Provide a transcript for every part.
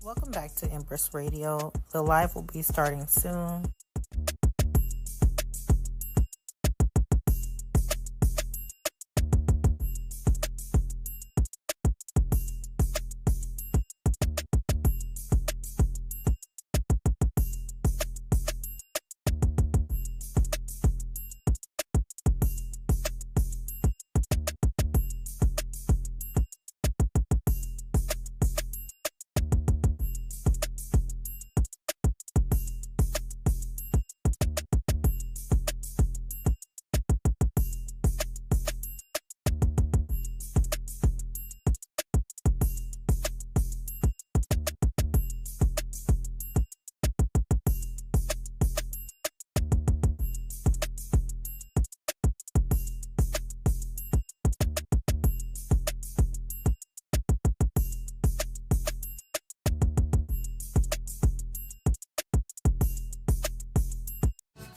Welcome back to Empress Radio. The live will be starting soon.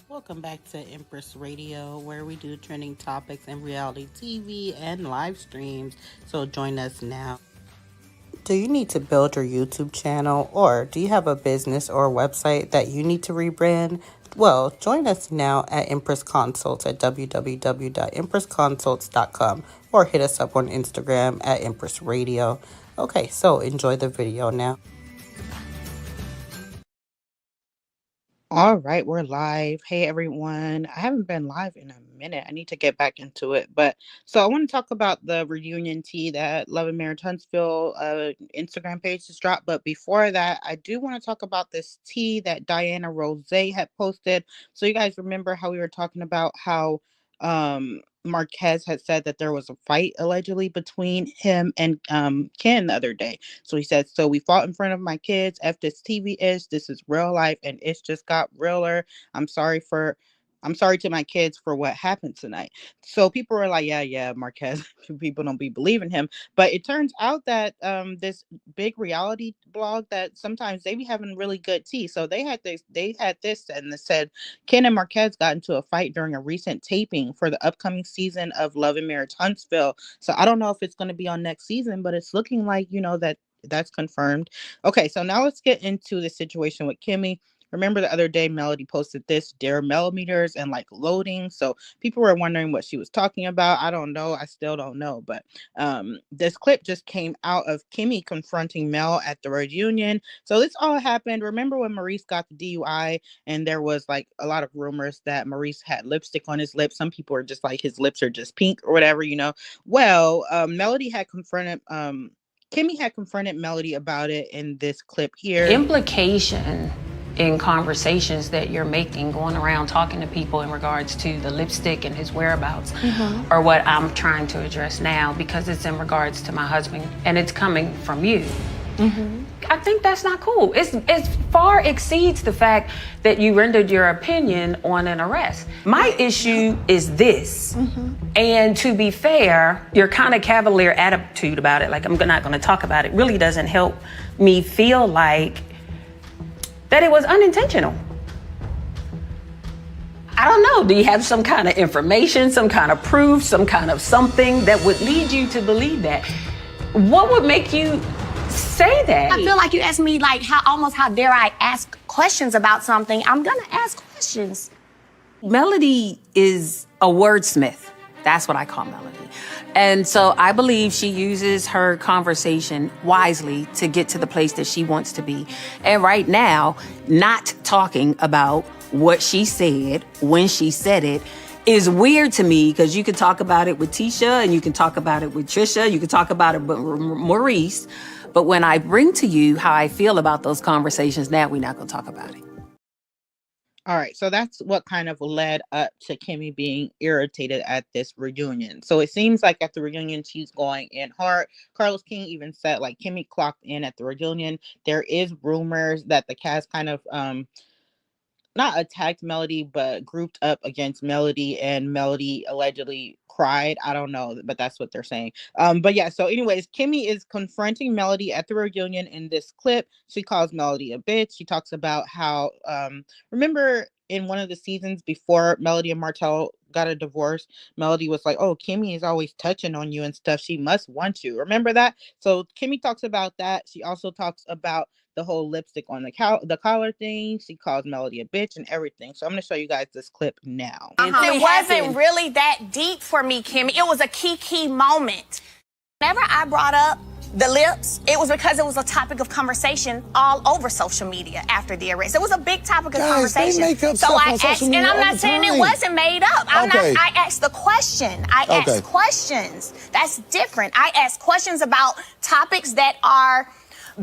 Welcome back to Empress Radio, where we do trending topics and reality TV and live streams. So join us now. Do you need to build your YouTube channel, or do you have a business or website that you need to rebrand? Well, join us now at Empress Consults at www.empressconsults.com or hit us up on Instagram at Empress Radio. Okay, so enjoy the video now. All right, we're live. Hey everyone. I haven't been live in a minute. I need to get back into it. But so I want to talk about the reunion tea that Love and Marriage Huntsville Instagram page just dropped. But before that, I do want to talk about this tea that Diana Rose had posted. So you guys remember how we were talking about how Marquez had said that there was a fight allegedly between him and Ken the other day. So he said, so we fought in front of my kids. F this TV is. This is real life, and it's just got realer. I'm sorry for. I'm sorry to my kids for what happened tonight. So people were like, yeah, Marquez. People don't be believing him. But it turns out that this big reality blog that sometimes they be having really good tea. So they had this and they said Ken and Marquez got into a fight during a recent taping for the upcoming season of Love and Marriage Huntsville. So I don't know if it's going to be on next season, but it's looking like, that that's confirmed. Okay, so now let's get into the situation with Kimmi. Remember the other day, Melody posted this Dare millimeters and like loading. So people were wondering what she was talking about. I don't know. I still don't know. But this clip just came out of Kimmi confronting Mel at the reunion. So this all happened. Remember when Maurice got the DUI and there was like a lot of rumors that Maurice had lipstick on his lips. Some people are just like his lips are just pink or whatever. Well, Melody had confronted Kimmi had confronted Melody about it in this clip here. Implication in conversations that you're making, going around talking to people in regards to the lipstick and his whereabouts, are what I'm trying to address now, because it's in regards to my husband and it's coming from you. I think that's not cool. It far exceeds the fact that you rendered your opinion on an arrest. My issue is this. And to be fair, your kind of cavalier attitude about it, like I'm not going to talk about it, really doesn't help me feel like that it was unintentional. I don't know. Do you have some kind of information, some kind of proof, some kind of something that would lead you to believe that? What would make you say that? I feel like you asked me like how dare I ask questions about something. I'm gonna ask questions. Melody is a wordsmith. That's what I call Melody. And so I believe she uses her conversation wisely to get to the place that she wants to be. And right now, not talking about what she said when she said it is weird to me, because you can talk about it with Tisha and you can talk about it with Trisha, you can talk about it with Maurice. But when I bring to you how I feel about those conversations, now we're not going to talk about it. All right, so that's what kind of led up to Kimmi being irritated at this reunion. So it seems like at the reunion, she's going in hard. Carlos King even said like Kimmi clocked in at the reunion. There is rumors that the cast kind of not attacked Melody, but grouped up against Melody, and Melody allegedly cried. I don't know, but that's what they're saying. But yeah, so anyways, Kimmi is confronting Melody at the reunion in this clip. She calls Melody a bitch. She talks about how remember in one of the seasons before Melody and Martell got a divorce, Melody was like, "Oh, Kimmy is always touching on you and stuff. She must want you." Remember that? So Kimmy talks about that. She also talks about the whole lipstick on the collar thing. She calls Melody a bitch and everything. So I'm gonna show you guys this clip now. It wasn't really that deep for me, Kimmy. It was a key moment. Whenever I brought up the lips, it was because it was a topic of conversation all over social media after the arrest. It was a big topic of conversation. They make up so stuff I on social asked, media and I'm all not the saying time. it wasn't made up. Okay. I asked the question. I asked questions. That's different. I asked questions about topics that are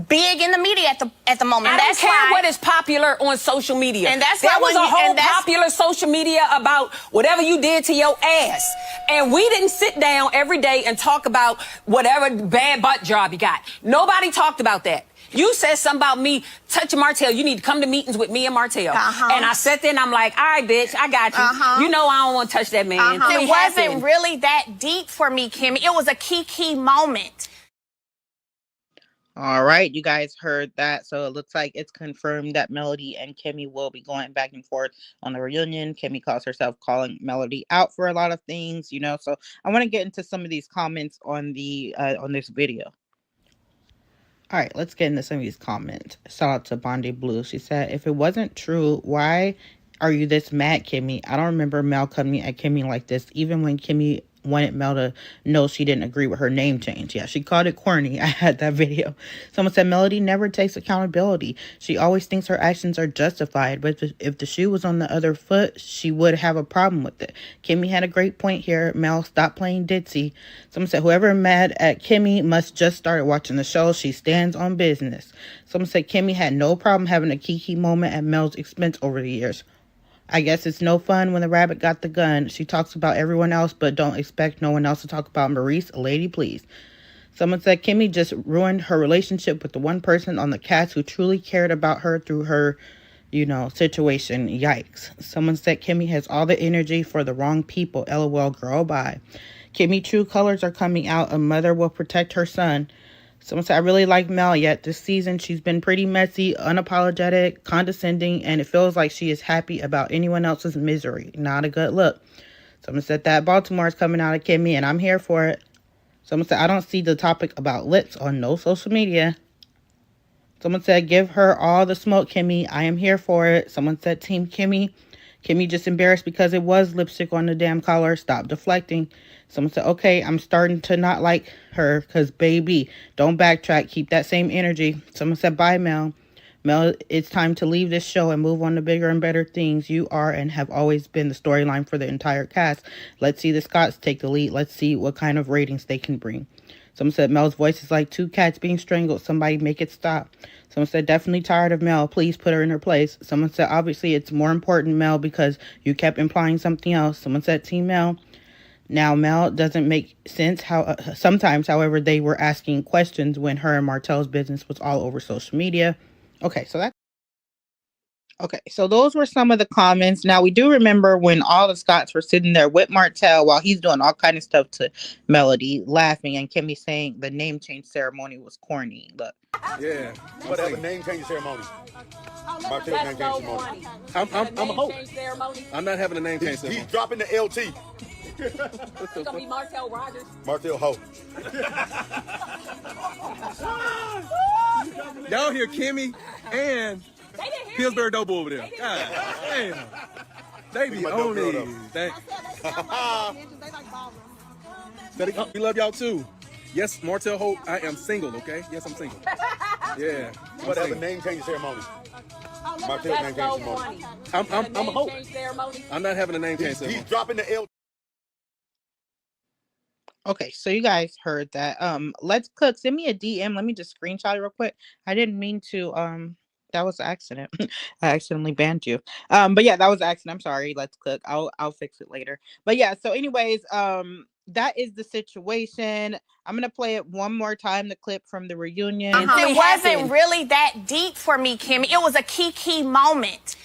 big in the media at the moment. I don't care what is popular on social media. And that's there why was a whole popular social media about whatever you did to your ass. And we didn't sit down every day and talk about whatever bad butt job you got. Nobody talked about that. You said something about me touching Martell. You need to come to meetings with me and Martell. And I sat there and I'm like, all right, bitch, I got you. You know I don't want to touch that man. It wasn't really that deep for me, Kimmy. It was a key moment. All right, you guys heard that. So it looks like it's confirmed that Melody and Kimmy will be going back and forth on the reunion. Kimmy calls herself calling Melody out for a lot of things, you know. So I want to get into some of these comments on this video. All right, let's get into some of these comments. Shout out to Bondi Blue. She said, "If it wasn't true, why are you this mad, Kimmy? I don't remember Mel coming at Kimmy like this, even when Kimmy wanted Mel to know she didn't agree with her name change." Yeah, she called it corny. I had that video. Someone said, "Melody never takes accountability. She always thinks her actions are justified, but if the shoe was on the other foot, she would have a problem with it." Kimmy had a great point here. Mel, stop playing ditzy. Someone said, "Whoever mad at Kimmy must just started watching the show. She stands on business." Someone said, "Kimmy had no problem having a kiki moment at Mel's expense over the years. I guess it's no fun when the rabbit got the gun. She talks about everyone else, but don't expect no one else to talk about Maurice. Lady, please." Someone said, "Kimmy just ruined her relationship with the one person on the cast who truly cared about her through her, situation. Yikes." Someone said, "Kimmy has all the energy for the wrong people. LOL, girl, bye." Kimmy, true colors are coming out. A mother will protect her son. Someone said, "I really like Mel, yet this season she's been pretty messy, unapologetic, condescending, and it feels like she is happy about anyone else's misery. Not a good look." Someone said that Baltimore is coming out of Kimmy, and I'm here for it. Someone said, "I don't see the topic about lips on no social media." Someone said, "Give her all the smoke, Kimmy. I am here for it." Someone said, "Team Kimmy. Kimmy just embarrassed because it was lipstick on the damn collar. Stop deflecting." Someone said, "Okay, I'm starting to not like her because, baby, don't backtrack. Keep that same energy." Someone said, "Bye, Mel. Mel, it's time to leave this show and move on to bigger and better things. You are and have always been the storyline for the entire cast. Let's see the Scotts take the lead. Let's see what kind of ratings they can bring." Someone said, "Mel's voice is like two cats being strangled. Somebody make it stop." Someone said, "Definitely tired of Mel. Please put her in her place." Someone said, "Obviously, it's more important, Mel, because you kept implying something else." Someone said, "Team Mel." Now, Mel doesn't make sense. Sometimes, however, they were asking questions when her and Martell's business was all over social media. Okay, so those were some of the comments. Now, we do remember when all the Scotts were sitting there with Martell while he's doing all kind of stuff to Melody, laughing, and Kimmy saying the name change ceremony was corny. Look. Yeah, whatever name change ceremony. Martell name change ceremony. I'm a hope. I'm not having a name change ceremony. He's dropping the LT. It's gonna be Martell Rogers. Martell Ho. Y'all hear Kimmy and Pillsbury Doughboy over there. God damn. They be on these. We love y'all too. Yes, Martell Hope, I am single, okay? Yes, I'm single. Yeah. Whatever name change ceremony. Martell name change ceremony. I'm a hope. I'm not having a name change ceremony. He's dropping the LT. Okay, so you guys heard that. Let's Cook. Send me a DM. Let me just screenshot it real quick. I didn't mean to. That was an accident. I accidentally banned you. But yeah, that was an accident. I'm sorry. Let's Cook. I'll fix it later. But yeah. So, anyways, that is the situation. I'm gonna play it one more time. The clip from the reunion. It wasn't really that deep for me, Kimmy. It was a key moment.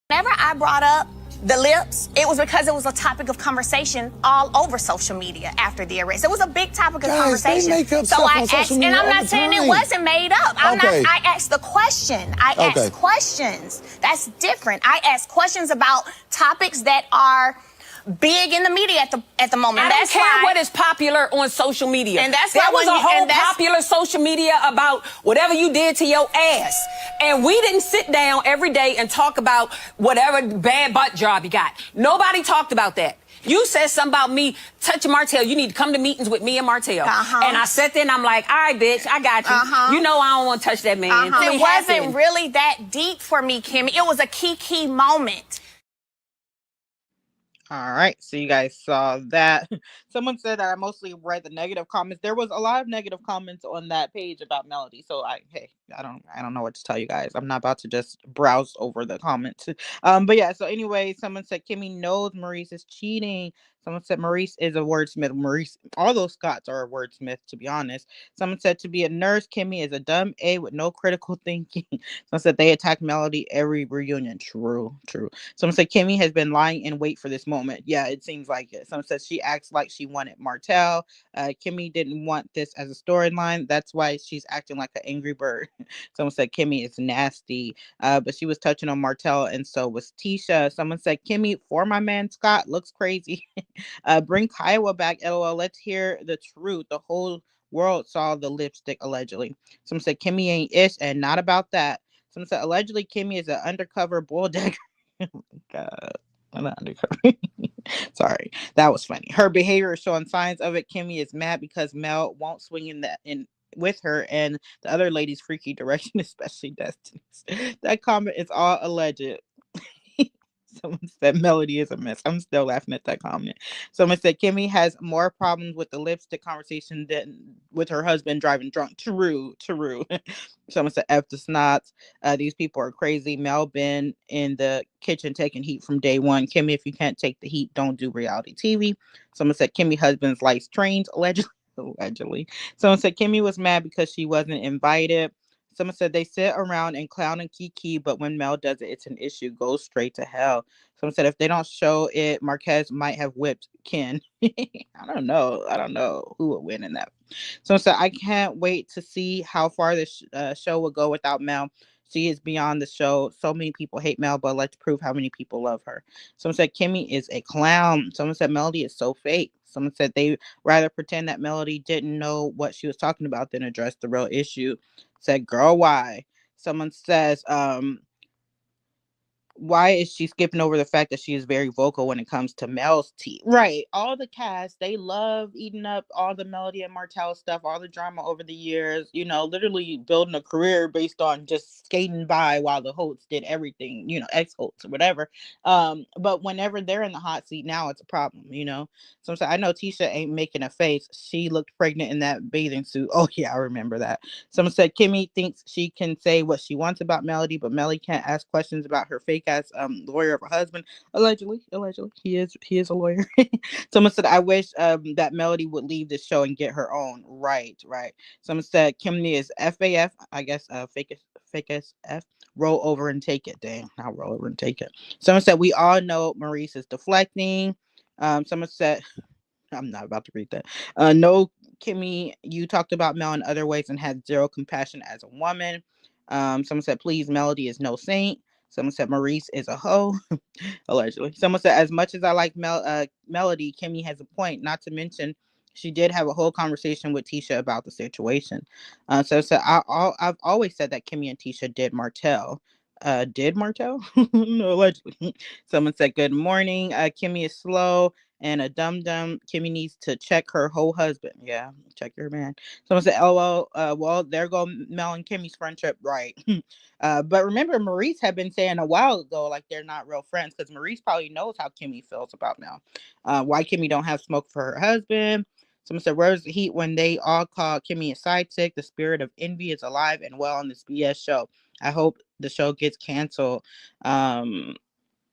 Whenever I brought up the lips, it was because it was a topic of conversation all over social media after the arrest. It was a big topic of conversation. They make up so stuff I on social asked, media and I'm all not the saying it time. wasn't made up. Okay. I asked the question. I asked questions. That's different. I asked questions about topics that are big in the media at the moment. I don't care what is popular on social media. And that's there why was when a you- whole and that's- popular social media about whatever you did to your ass. And we didn't sit down every day and talk about whatever bad butt job you got. Nobody talked about that. You said something about me touching Martell. You need to come to meetings with me and Martell. And I sat there and I'm like, all right, bitch, I got you. You know I don't want to touch that man. It wasn't really that deep for me, Kimmi. It was a key moment. All right, so you guys saw that. Someone said that I mostly read the negative comments. There was a lot of negative comments on that page about Melody. So I don't know what to tell you guys. I'm not about to just browse over the comments. But yeah, so anyway, someone said Kimmi knows Maurice is cheating. Someone said Maurice is a wordsmith. Maurice, all those Scots are a wordsmith, to be honest. Someone said to be a nurse, Kimmi is a dumb A with no critical thinking. Someone said they attack Melody every reunion. True, true. Someone said Kimmi has been lying in wait for this moment. Yeah, it seems like it. Someone said she acts like she wanted Martell. Kimmi didn't want this as a storyline. That's why she's acting like an angry bird. Someone said Kimmi is nasty. But she was touching on Martell, and so was Tisha. Someone said Kimmi, for my man Scott, looks crazy. Bring Kiowa back, LOL. Let's hear the truth. The whole world saw the lipstick, allegedly. Someone said Kimmi ain't ish, and not about that. Someone said allegedly Kimmi is an undercover bull decker. Oh my God. I'm not undercover. Sorry, that was funny. Her behavior is showing signs of it. Kimmi is mad because Mel won't swing in with her, and the other lady's freaky direction, especially Destiny's. That comment is all alleged. Someone said Melody is a mess. I'm still laughing at that comment. Someone said Kimmi has more problems with the lipstick conversation than with her husband driving drunk. True, true. Someone said F the snots. These people are crazy. Mel been in the kitchen taking heat from day one. Kimmi, if you can't take the heat, don't do reality TV. Someone said Kimmi husband's likes trains, allegedly. Allegedly. Someone said Kimmi was mad because she wasn't invited. Someone said they sit around and clown and kiki, but when Mel does it, it's an issue. Goes straight to hell. Someone said if they don't show it, Marquez might have whipped Ken. I don't know. I don't know who would win in that. Someone said I can't wait to see how far this show will go without Mel. She is beyond the show. So many people hate Mel, but let's prove how many people love her. Someone said Kimmi is a clown. Someone said Melody is so fake. Someone said they rather pretend that Melody didn't know what she was talking about than address the real issue. Said, girl, why? Someone says, why is she skipping over the fact that she is very vocal when it comes to Mel's tea? Right. All the cast, they love eating up all the Melody and Martell stuff, all the drama over the years, literally building a career based on just skating by while the Holtz did everything, ex-Holtz or whatever. But whenever they're in the hot seat, now it's a problem. So I know Tisha ain't making a face. She looked pregnant in that bathing suit. Oh, yeah, I remember that. Someone said Kimmi thinks she can say what she wants about Melody, but Melody can't ask questions about her fake ass lawyer of her husband. Allegedly, he is a lawyer. Someone said I wish that Melody would leave this show and get her own. Right, right. Someone said Kimmi is FAF. I guess fake as F. Roll over and take it. Dang, I'll roll over and take it. Someone said we all know Maurice is deflecting. Someone said I'm not about to read that. No, Kimmi, you talked about Mel in other ways and had zero compassion as a woman. Someone said, please, Melody is no saint. Someone said Maurice is a hoe, allegedly. Someone said, as much as I like Melody, Kimmi has a point. Not to mention, she did have a whole conversation with Tisha about the situation. So I've always said that Kimmi and Tisha did Martell. Did Martell? No, allegedly. Someone said, good morning. Kimmi is slow and a dum dum. Kimmi needs to check her whole husband. Yeah, check your man. Someone said, "Oh well, there go Mel and Kimmy's friendship, right?" But remember, Maurice had been saying a while ago like they're not real friends because Maurice probably knows how Kimmi feels about Mel. Why Kimmi don't have smoke for her husband? Someone said, "Where's the heat when they all call Kimmi a side chick? The spirit of envy is alive and well on this BS show. I hope the show gets canceled."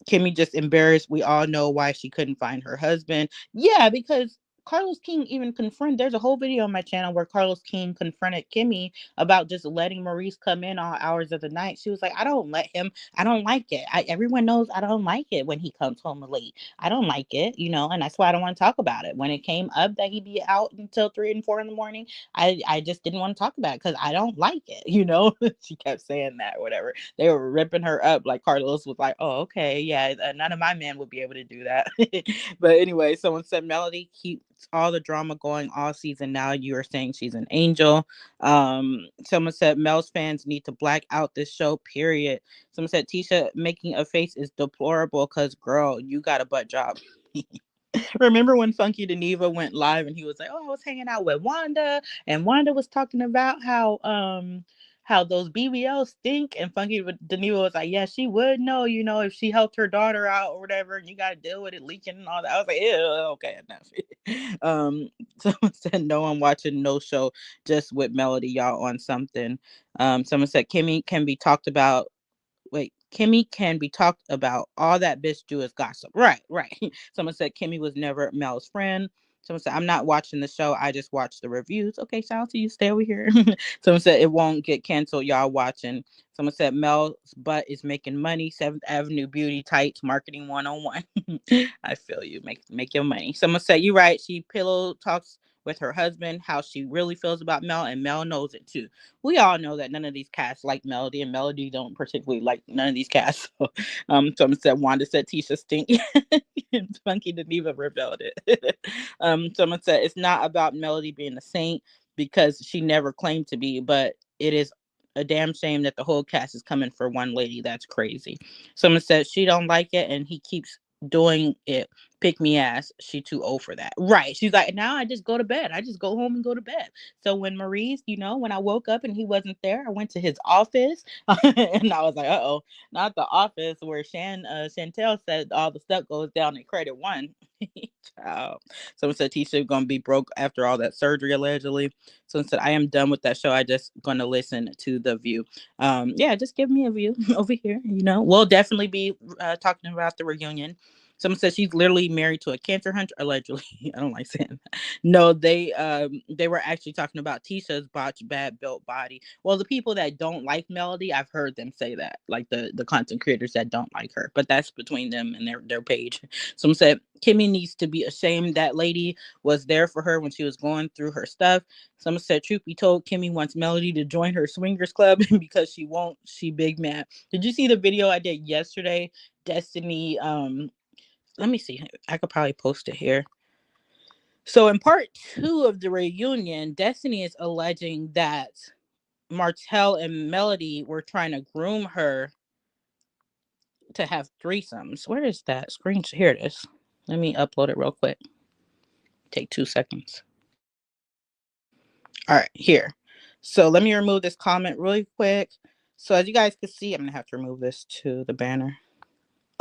Kimmi just embarrassed. We all know why she couldn't find her husband. Yeah, because Carlos King even there's a whole video on my channel where Carlos King confronted Kimmi about just letting Maurice come in all hours of the night. She was like, I don't let him. I don't like it. Everyone knows I don't like it when he comes home late. I don't like it, and that's why I don't want to talk about it. When it came up that he'd be out until 3 and 4 in the morning, I just didn't want to talk about it because I don't like it. She kept saying that, whatever. They were ripping her up. Like Carlos was like, oh, okay, yeah, none of my men would be able to do that. But anyway, someone said Melody keeps all the drama going all season. Now you are saying she's an angel. Someone said Mel's fans need to black out this show, period. Someone said Tisha making a face is deplorable because, girl, you got a butt job. Remember when Funky Deneva went live and he was like, "Oh, I was hanging out with Wanda, and Wanda was talking about how those BBLs stink." And Funky Deneva was like, "Yeah, she would know, if she helped her daughter out or whatever, and you got to deal with it leaking and all that." I was like, "Ew, okay, enough." Someone said, "No, I'm watching no show, just with Melody, y'all on something." Someone said, "Kimmi can be talked about." Wait, Kimmi can be talked about. All that bitch do is gossip. Right, right. Someone said Kimmi was never Mel's friend. Someone said, I'm not watching the show. I just watch the reviews. Okay, shout out to you. Stay over here. Someone said it won't get canceled. Y'all watching. Someone said Mel's butt is making money. 7th Avenue Beauty Tights Marketing 101. I feel you. Make your money. Someone said, you're right. She pillow talks with her husband, how she really feels about Mel, and Mel knows it too. We all know that none of these casts like Melody, and Melody don't particularly like none of these casts. So, someone said Wanda said Tisha stink. Funky didn't even rebelled it. Someone said it's not about Melody being a saint because she never claimed to be, but it is a damn shame that the whole cast is coming for one lady. That's crazy. Someone said she don't like it and he keeps doing it. Pick me ass. She too old for that. Right. She's like, now I just go to bed. I just go home and go to bed. So when Maurice, when I woke up and he wasn't there, I went to his office and I was like, uh-oh, not the office where Chantel said all the stuff goes down in credit one. Child. Someone said Tisha gonna be broke after all that surgery allegedly. Someone said I am done with that show. I just gonna listen to the view. Yeah, just give me a view over here. We'll definitely be talking about the reunion. Someone says she's literally married to a cancer hunter, allegedly. I don't like saying that. No, they were actually talking about Tisha's botched bad built body. Well, the people that don't like Melody, I've heard them say that, like the content creators that don't like her. But that's between them and their page. Someone said Kimmi needs to be ashamed. That lady was there for her when she was going through her stuff. Someone said, truth be told, Kimmi wants Melody to join her swingers club because she won't. She big mad. Did you see the video I did yesterday? Destiny, let me see. I could probably post it here. So in part 2 of the reunion, Destiny is alleging that Martell and Melody were trying to groom her to have threesomes. Where is that screen? Here it is. Let me upload it real quick. Take 2 seconds. All right, here. So let me remove this comment really quick. So as you guys can see, I'm gonna have to remove this to the banner.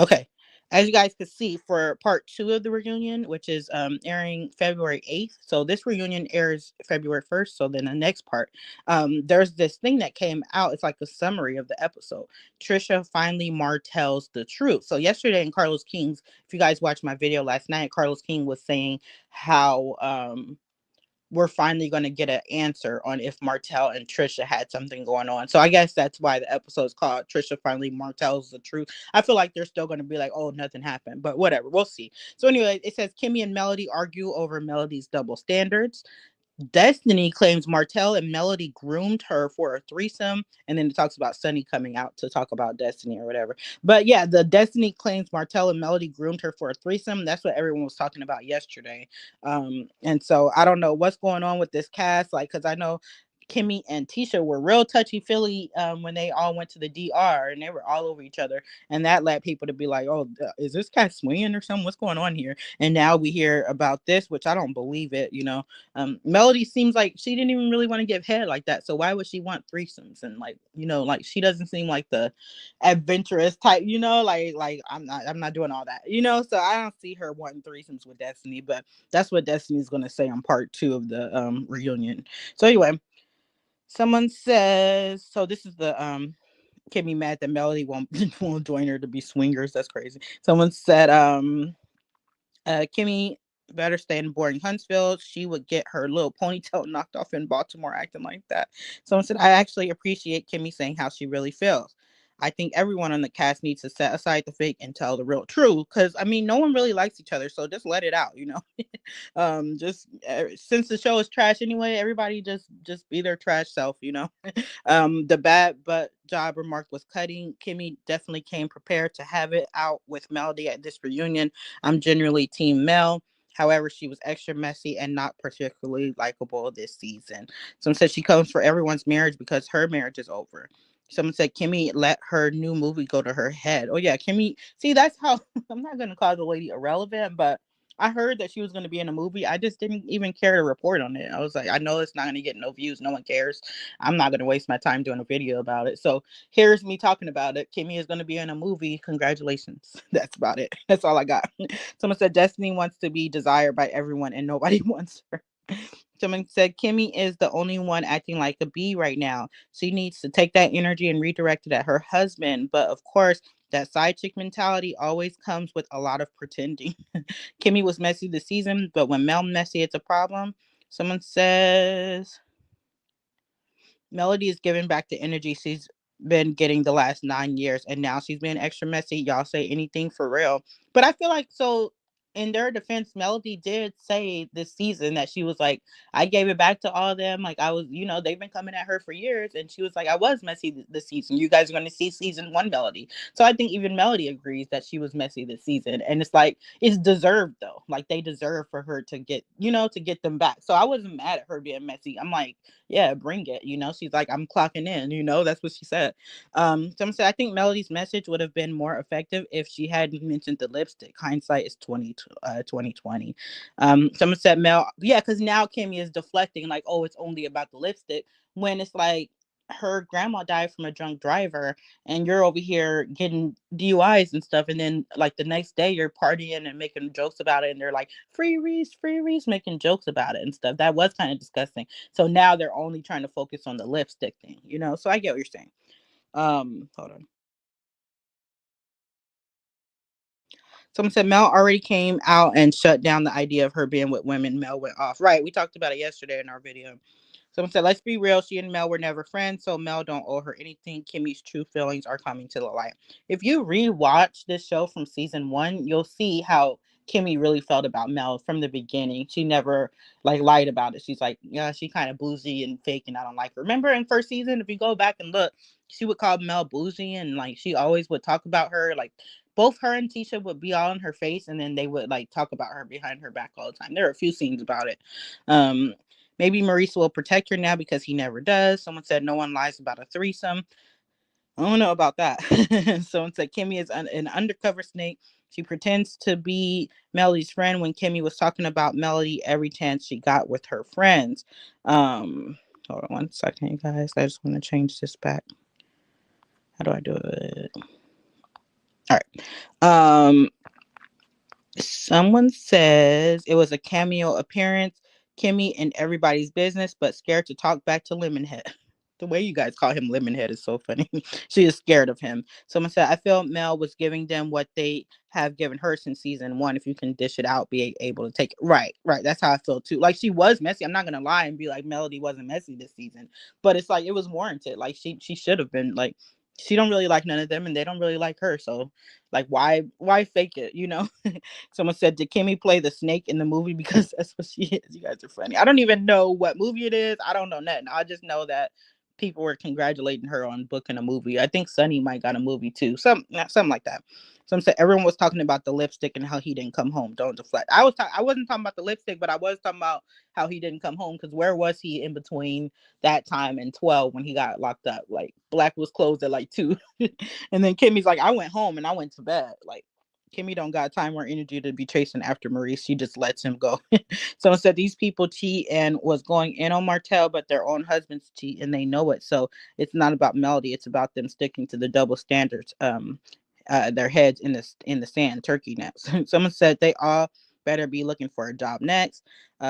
Okay. As you guys can see, for part 2 of the reunion, which is airing February 8th. So this reunion airs February 1st. So then the next part, there's this thing that came out. It's like a summary of the episode. Trisha finally Martells the truth. So yesterday in Carlos King's, if you guys watched my video last night, Carlos King was saying how we're finally going to get an answer on if Martell and Trisha had something going on. So I guess that's why the episode is called Trisha Finally Martells the Truth. I feel like they're still going to be like, oh, nothing happened, but whatever. We'll see. So anyway, it says Kimmi and Melody argue over Melody's double standards. Destiny claims Martell and Melody groomed her for a threesome, and then it talks about Sunny coming out to talk about Destiny or whatever. But yeah, the Destiny claims Martell and Melody groomed her for a threesome. That's what everyone was talking about yesterday. And so I don't know what's going on with this cast, like, because I know Kimmi and Tisha were real touchy feely when they all went to the DR and they were all over each other, and that led people to be like, "Oh, is this cat swinging or something? What's going on here?" And now we hear about this, which I don't believe it. Melody seems like she didn't even really want to give head like that, so why would she want threesomes? And like she doesn't seem like the adventurous type. Like I'm not doing all that. So I don't see her wanting threesomes with Destiny, but that's what Destiny's gonna say on part 2 of the reunion. So anyway. Someone says, so this is the Kimmi mad that Melody won't won't join her to be swingers. That's crazy. Someone said Kimmi better stay in boring Huntsville. She would get her little ponytail knocked off in Baltimore acting like that. Someone said, I actually appreciate Kimmy saying how she really feels. I think everyone on the cast needs to set aside the fake and tell the real truth. Because, I mean, no one really likes each other. So just let it out, you know? Just since the show is trash anyway, everybody just be their trash self, you know? The bad but job remark was cutting. Kimmy definitely came prepared to have it out with Melody at this reunion. I'm generally team Mel. However, she was extra messy and not particularly likable this season. Someone said she comes for everyone's marriage because her marriage is over. Someone said Kimmy let her new movie go to her head. Oh yeah, Kimmy. See, that's how I'm not gonna call the lady irrelevant, but I heard that she was gonna be in a movie. I just didn't even care to report on it. I was like, I know it's not gonna get no views. No one cares. I'm not gonna waste my time doing a video about it. So here's me talking about it. Kimmy is gonna be in a movie. Congratulations. That's about it. That's all I got. Someone said Destiny wants to be desired by everyone and nobody wants her. Someone said Kimmy is the only one acting like a bee right now. She needs to take that energy and redirect it at her husband. But of course, that side chick mentality always comes with a lot of pretending. Kimmy was messy this season, but when Mel messy, it's a problem. Someone says Melody is giving back the energy she's been getting the last 9 years, and now she's being extra messy. Y'all say anything for real. But I feel like so. In their defense, Melody did say this season that she was like, I gave it back to all of them. Like, I was, they've been coming at her for years. And she was like, I was messy this season. You guys are going to see season one Melody. So I think even Melody agrees that she was messy this season. And it's like, it's deserved though. Like, they deserve for her to get, to get them back. So I wasn't mad at her being messy. I'm like, yeah, bring it. She's like, I'm clocking in, that's what she said. Someone said, I think Melody's message would have been more effective if she hadn't mentioned the lipstick. Hindsight is 2020. Someone said, Mel, yeah, because now Kimmy is deflecting, like, oh, it's only about the lipstick, when it's like, her grandma died from a drunk driver and you're over here getting DUIs and stuff, and then like the next day you're partying and making jokes about it, and they're like free Reese, making jokes about it and stuff. That was kind of disgusting. So now they're only trying to focus on the lipstick thing, So I get what you're saying. Hold on. Someone said Mel already came out and shut down the idea of her being with women. Mel went off. Right, we talked about it yesterday in our video. Someone said, let's be real. She and Mel were never friends, so Mel don't owe her anything. Kimmy's true feelings are coming to the light. If you rewatch this show from season one, you'll see how Kimmy really felt about Mel from the beginning. She never like lied about it. She's like, yeah, she kind of bougie and fake, and I don't like her. Remember in first season, if you go back and look, she would call Mel bougie, and like she always would talk about her. Like both her and Tisha would be all in her face, and then they would like talk about her behind her back all the time. There are a few scenes about it. Um, Maybe Maurice will protect her now because he never does. Someone said no one lies about a threesome. I don't know about that. Someone said Kimmy is an undercover snake. She pretends to be Melody's friend when Kimmy was talking about Melody every chance she got with her friends. Hold on one second, guys. I just want to change this back. How do I do it? All right. Someone says it was a cameo appearance. Kimmy in everybody's business, but scared to talk back to Lemonhead. The way you guys call him Lemonhead is so funny. She is scared of him. Someone said, I feel Mel was giving them what they have given her since season one. If you can dish it out, be able to take it. Right, right. That's how I feel too. Like she was messy. I'm not gonna lie and be like Melody wasn't messy this season. But it's like it was warranted. Like she should have been like she don't really like none of them and they don't really like her. So like why fake it, Someone said, did Kimmy play the snake in the movie? Because that's what she is. You guys are funny. I don't even know what movie it is. I don't know nothing. I just know that people were congratulating her on booking a movie. I think Sonny might got a movie too. Something like that. Some said everyone was talking about the lipstick and how he didn't come home. Don't deflect. I wasn't talking about the lipstick, but I was talking about how he didn't come home because where was he in between that time and 12 when he got locked up? Like Black was closed at like 2. And then Kimmy's like, I went home and I went to bed. Like Kimmy don't got time or energy to be chasing after Maurice. She just lets him go. Someone said these people cheat and was going in on Martell, but their own husbands cheat and they know it. So it's not about Melody. It's about them sticking to the double standards. Their heads in the sand, turkey necks. Someone said they all better be looking for a job next.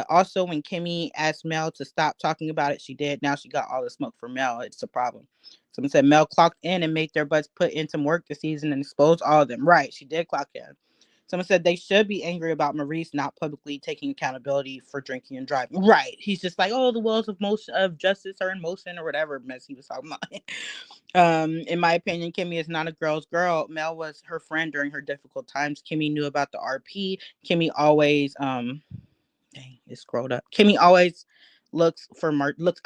Also, when Kimmy asked Mel to stop talking about it, she did. Now she got all the smoke for Mel. It's a problem. Someone said Mel clocked in and made their butts put in some work this season and exposed all of them. Right, she did clock in. Someone said they should be angry about Maurice not publicly taking accountability for drinking and driving. Right. He's just like, oh, the wheels of motion of justice are in motion or whatever mess he was talking about. In my opinion, Kimmi is not a girl's girl. Mel was her friend during her difficult times. Kimmi knew about the RP. Kimmi always dang, it scrolled up. Kimmi always looks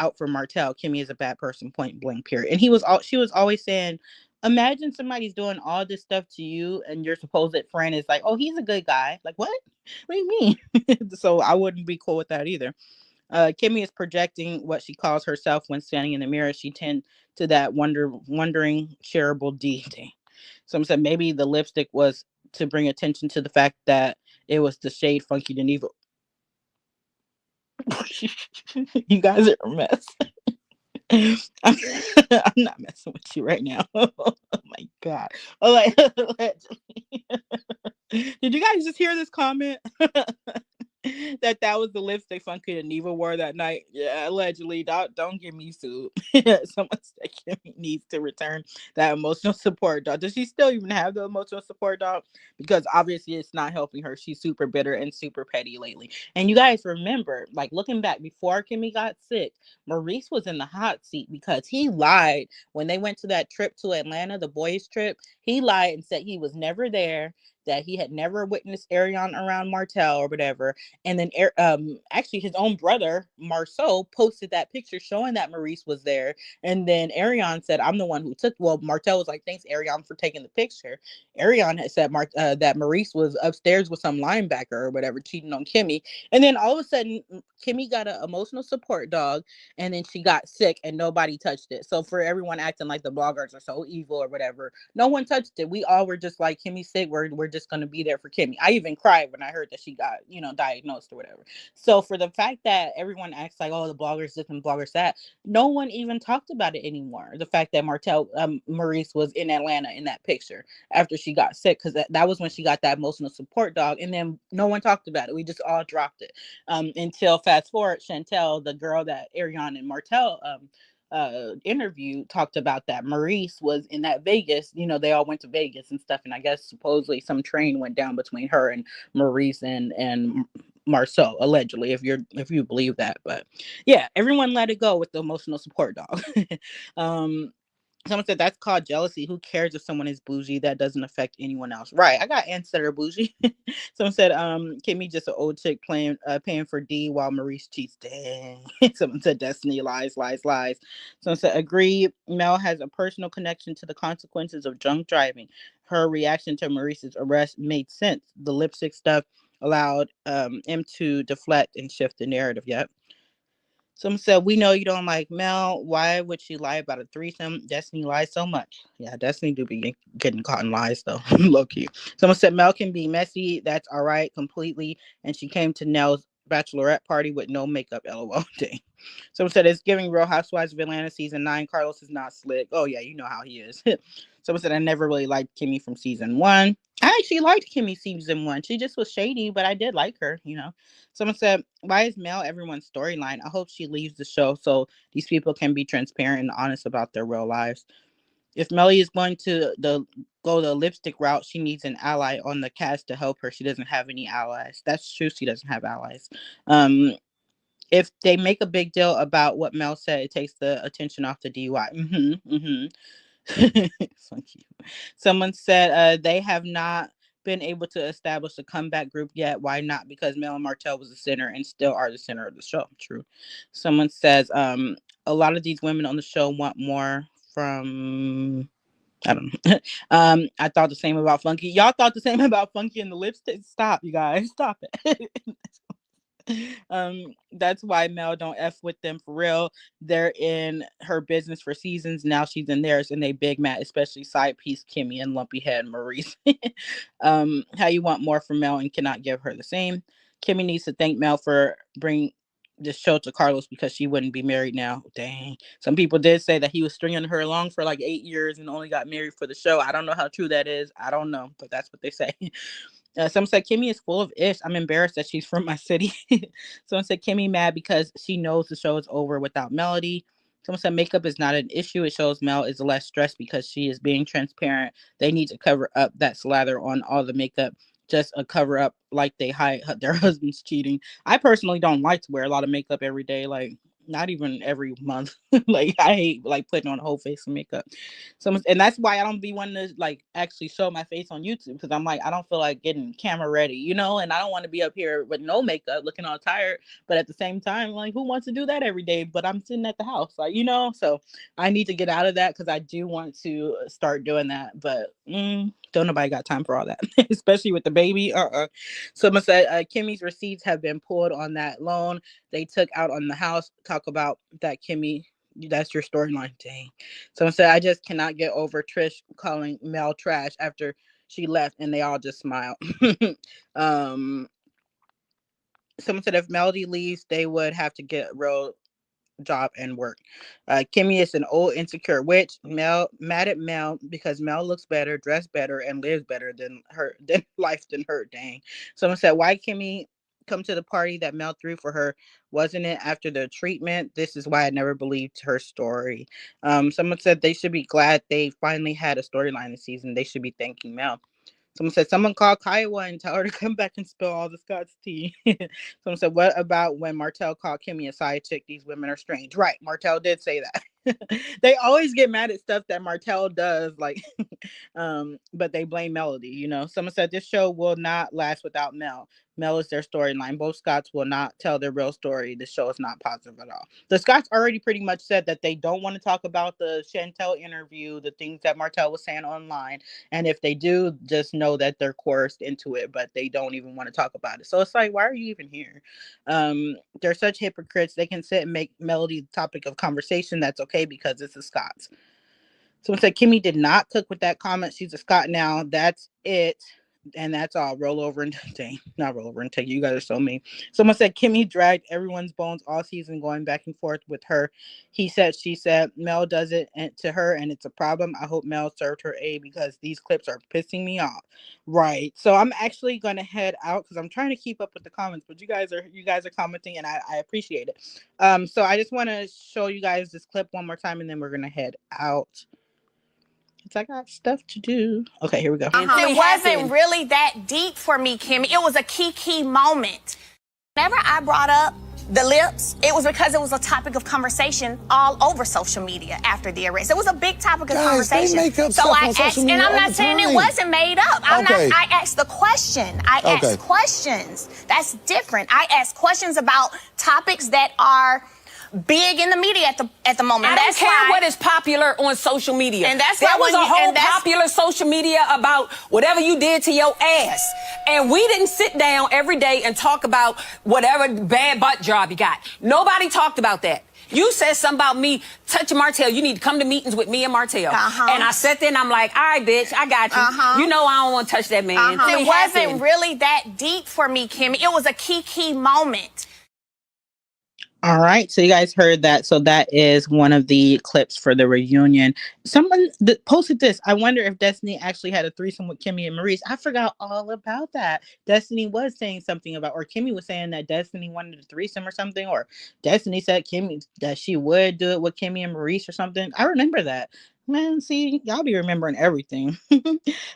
out for Martell. Kimmi is a bad person, point blank, period. And she was always saying, imagine somebody's doing all this stuff to you and your supposed friend is like, oh, he's a good guy. Like, what? What do you mean? So I wouldn't be cool with that either. Kimmi is projecting what she calls herself when standing in the mirror. She tend to that wondering, shareable deity. Some said maybe the lipstick was to bring attention to the fact that it was the shade Funky and Evil. You guys are a mess. I'm, I'm not messing with you right now. Oh my god. Oh, like, did you guys just hear this comment? That was the lipstick Funky and Neva wore that night. Yeah, allegedly. Don't get me sued. Someone said Kimmi needs to return that emotional support dog. Does she still even have the emotional support dog? Because obviously it's not helping her. She's super bitter and super petty lately. And you guys remember, like looking back before Kimmi got sick, Maurice was in the hot seat because he lied when they went to that trip to Atlanta, the boys' trip. He lied and said he was never there, that he had never witnessed Arion around Martell or whatever. And then actually his own brother, Marceau, posted that picture showing that Maurice was there. And then Arion said, I'm the one who took, well, Martell was like, thanks, Arion, for taking the picture. Arion had said that Maurice was upstairs with some linebacker or whatever, cheating on Kimmi. And then all of a sudden, Kimmi got an emotional support dog, and then she got sick and nobody touched it. So for everyone acting like the bloggers are so evil or whatever, no one touched it. We all were just like, Kimmy's sick. We're just gonna be there for Kimmi. I even cried when I heard that she got, diagnosed or whatever. So for the fact that everyone acts like, oh, the bloggers this and bloggers that, no one even talked about it anymore. The fact that Maurice was in Atlanta in that picture after she got sick, because that was when she got that emotional support dog, and then no one talked about it. We just all dropped it. Until fast forward, Chantel, the girl that Arion and Martell interview, talked about that Maurice was in that Vegas. They all went to Vegas and stuff, and I guess supposedly some train went down between her and Maurice and Marceau, allegedly, if you believe that. But yeah, everyone let it go with the emotional support dog. um Someone said that's called jealousy. Who cares if someone is bougie? That doesn't affect anyone else. Right. I got aunts that are bougie. Someone said, Kimmi just an old chick paying for D while Maurice cheats. Dang. Someone said Destiny lies, lies, lies. Someone said, agree. Mel has a personal connection to the consequences of drunk driving. Her reaction to Maurice's arrest made sense. The lipstick stuff allowed him to deflect and shift the narrative. Yep. Some said, we know you don't like Mel. Why would she lie about a threesome? Destiny lies so much. Yeah, Destiny do be getting caught in lies, though. Low key. Someone said, Mel can be messy. That's all right, completely. And she came to Nell's bachelorette party with no makeup. LOL. Dang. Someone said, it's giving Real Housewives of Atlanta season 9. Carlos is not slick. Oh, yeah, you know how he is. Someone said, I never really liked Kimmi from season 1. I actually liked Kimmi season 1. She just was shady, but I did like her. Someone said, why is Mel everyone's storyline? I hope she leaves the show so these people can be transparent and honest about their real lives. If Melly is going to go the lipstick route, she needs an ally on the cast to help her. She doesn't have any allies. That's true. She doesn't have allies. If they make a big deal about what Mel said, it takes the attention off the DUI. Thank you. Someone said they have not been able to establish a comeback group yet. Why not? Because Mel and Martell was the center and still are the center of the show. True. Someone says a lot of these women on the show want more from. I don't know. I thought the same about Funky. Y'all thought the same about Funky and the lipstick. Stop, you guys. Stop it. That's why Mel don't F with them for real. They're in her business for seasons. Now she's in theirs and they big mad, especially side piece Kimmi and lumpy head Maurice. How you want more from Mel and cannot give her the same. Kimmi needs to thank Mel for bringing this show to Carlos because she wouldn't be married now. Dang. Some people did say that he was stringing her along for like 8 years and only got married for the show. I don't know how true that is. I don't know, but that's what they say. Someone said Kimmi is full of ish. I'm embarrassed that she's from my city. Someone said Kimmi mad because she knows the show is over without Melody. Someone said makeup is not an issue. It shows Mel is less stressed because she is being transparent. They need to cover up that slather on all the makeup just a cover up, like they hide their husbands cheating. I personally don't like to wear a lot of makeup every day, like not even every month. Like I hate like putting on a whole face of makeup. So and that's why I don't be wanting to like actually show my face on YouTube, because I'm like I don't feel like getting camera ready, and I don't want to be up here with no makeup looking all tired. But at the same time, like who wants to do that every day? But I'm sitting at the house, like so I need to get out of that because I do want to start doing that. But don't nobody got time for all that, especially with the baby. Someone said Kimmy's receipts have been pulled on that loan they took out on the house. Talk about that, Kimmi. That's your storyline. Dang. Someone said I just cannot get over Trish calling Mel trash after she left, and they all just smiled. um, Someone said if Melody leaves, they would have to get real job and work. Kimmi is an old insecure witch. Mel mad at Mel because Mel looks better, dressed better, and lives better than her than life than her. Dang. Someone said why Kimmi come to the party that Mel threw for her? Wasn't it after the treatment? This is why I never believed her story. Someone said they should be glad they finally had a storyline this season. They should be thanking Mel. Someone said someone call Kiowa and tell her to come back and spill all the Scott's tea. Someone said, what about when Martell called Kimmi a side chick? These women are strange. Right, Martell did say that. They always get mad at stuff that Martell does, like but they blame Melody, Someone said this show will not last without Mel. Mel is their storyline. Both Scotts will not tell their real story. The show is not positive at all. The Scotts already pretty much said that they don't want to talk about the Chantel interview, the things that Martell was saying online. And if they do, just know that they're coerced into it, but they don't even want to talk about it. So it's like, why are you even here? They're such hypocrites. They can sit and make Melody the topic of conversation. That's okay because it's the Scots. Someone said Kimmi did not cook with that comment. She's a Scott now. That's it. And that's all. Roll over and dang, not roll over and take. You guys are so mean. Someone said Kimmi dragged everyone's bones all season, going back and forth with her. He said, she said, Mel does it to her, and it's a problem. I hope Mel served her A because these clips are pissing me off. Right. So I'm actually gonna head out because I'm trying to keep up with the comments, but you guys are commenting, and I appreciate it. So I just want to show you guys this clip one more time, and then we're gonna head out. I got stuff to do. Okay, here we go. It wasn't really that deep for me, Kimmi. It was a key moment. Whenever I brought up the lips, it was because it was a topic of conversation all over social media after the arrest. It was a big topic of conversation. They make up so stuff I on social asked, media and I'm all not the saying it time. wasn't made up. I asked the question. I Okay. asked questions. That's different. I asked questions about topics that are big in the media at the moment. I don't care what is popular on social media. And that's there why was when a you- whole and that's- popular social media about whatever you did to your ass. And we didn't sit down every day and talk about whatever bad butt job you got. Nobody talked about that. You said something about me touching Martell. You need to come to meetings with me and Martell. And I sat there and I'm like, all right, bitch, I got you. You know I don't want to touch that man. It wasn't really that deep for me, Kimmi. It was a key moment. All right, so you guys heard that. So that is one of the clips for the reunion. Someone posted this. I wonder if Destiny actually had a threesome with Kimmi and Maurice. I forgot all about that. Destiny was saying something about, or Kimmi was saying that Destiny wanted a threesome or something, or Destiny said Kimmi that she would do it with Kimmi and Maurice or something. I remember that. Man, see, y'all be remembering everything.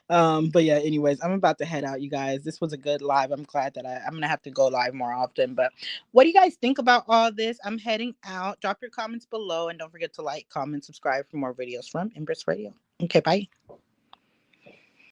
But yeah, anyways, I'm about to head out, you guys. This was a good live. I'm glad that I'm gonna have to go live more often. But what do you guys think about all this? I'm heading out. Drop your comments below and don't forget to like, comment, subscribe for more videos from Empress Radio. Okay, bye.